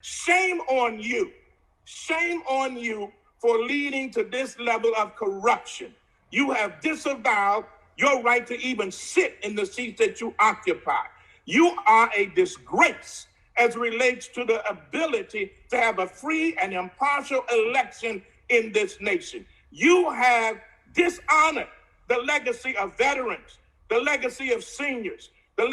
Shame on you. Shame on you for leading to this level of corruption. You have disavowed your right to even sit in the seats that you occupy. You are a disgrace as relates to the ability to have a free and impartial election in this nation. You have dishonored the legacy of veterans, the legacy of seniors, the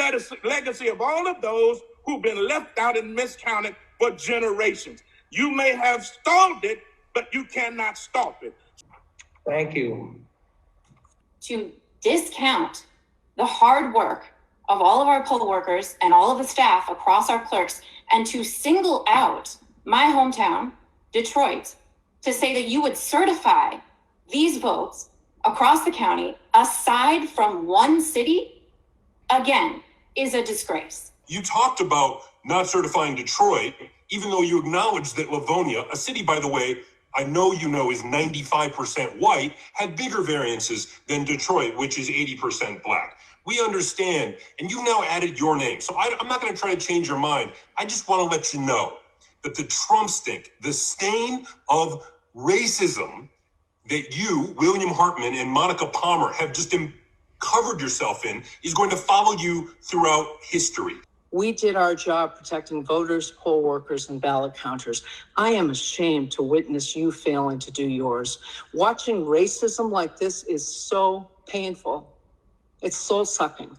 legacy of all of those who've been left out and miscounted for generations. You may have stalled it, but you cannot stop it. Thank you. To discount the hard work of all of our poll workers and all of the staff across our clerks, and to single out my hometown, Detroit, to say that you would certify these votes across the county, aside from one city, again, is a disgrace. You talked about not certifying Detroit, even though you acknowledged that Livonia, a city, by the way, I know you know is 95% white, had bigger variances than Detroit, which is 80% black. We understand, and you've now added your name. So I'm not going to try to change your mind. I just want to let you know that the Trump stink, the stain of racism that you, William Hartman, and Monica Palmer have just covered yourself in is going to follow you throughout history. We did our job protecting voters, poll workers, and ballot counters. I am ashamed to witness you failing to do yours. Watching racism like this is so painful. It's soul-sucking.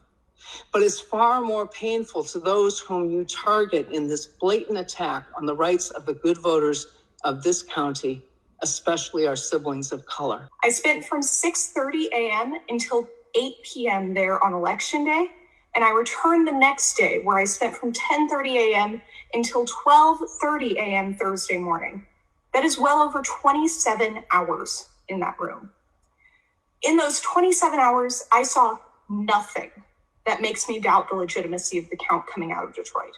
But it's far more painful to those whom you target in this blatant attack on the rights of the good voters of this county, especially our siblings of color. I spent from 6:30 a.m. until 8 p.m. there on election day, and I returned the next day where I spent from 10:30 a.m. until 12:30 a.m. Thursday morning. That is well over 27 hours in that room. In those 27 hours, I saw nothing that makes me doubt the legitimacy of the count coming out of Detroit.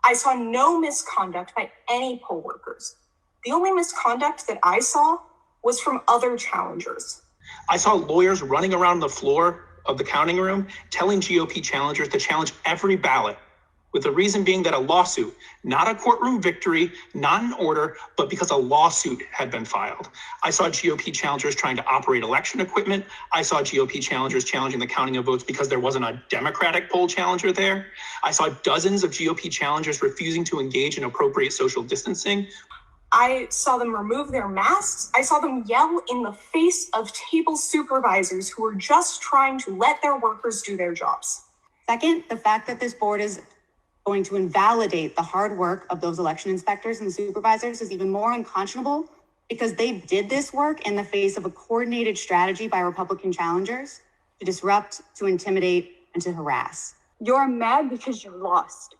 I saw no misconduct by any poll workers. The only misconduct that I saw was from other challengers. I saw lawyers running around the floor of the counting room telling GOP challengers to challenge every ballot, with the reason being that a lawsuit, not a courtroom victory, not an order, but because a lawsuit had been filed. I saw GOP challengers trying to operate election equipment. I saw GOP challengers challenging the counting of votes because there wasn't a Democratic poll challenger there. I saw dozens of GOP challengers refusing to engage in appropriate social distancing. I saw them remove their masks. I saw them yell in the face of table supervisors who were just trying to let their workers do their jobs. Second, the fact that this board is going to invalidate the hard work of those election inspectors and supervisors is even more unconscionable because they did this work in the face of a coordinated strategy by Republican challengers to disrupt, to intimidate, and to harass. You're mad because you lost.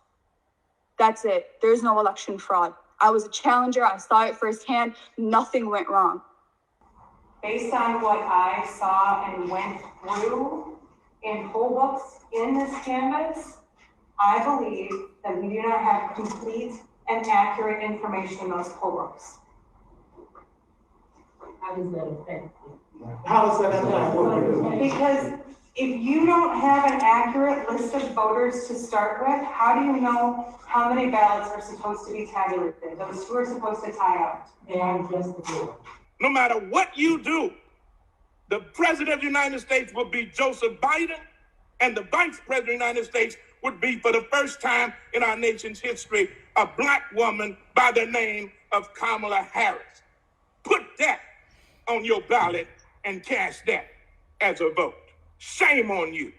That's it. There's no election fraud. I was a challenger. I saw it firsthand. Nothing went wrong. Based on what I saw and went through in poll books in this canvass, I believe that we do not have complete and accurate information in those poll books. How does that affect you? How is that affect? Because if you don't have an accurate list of voters to start with, how do you know how many ballots are supposed to be tabulated? Those two are supposed to tie out. And just the two. No matter what you do, the president of the United States will be Joseph Biden, and the vice president of the United States would be, for the first time in our nation's history, a black woman by the name of Kamala Harris. Put that on your ballot and cast that as a vote. Shame on you.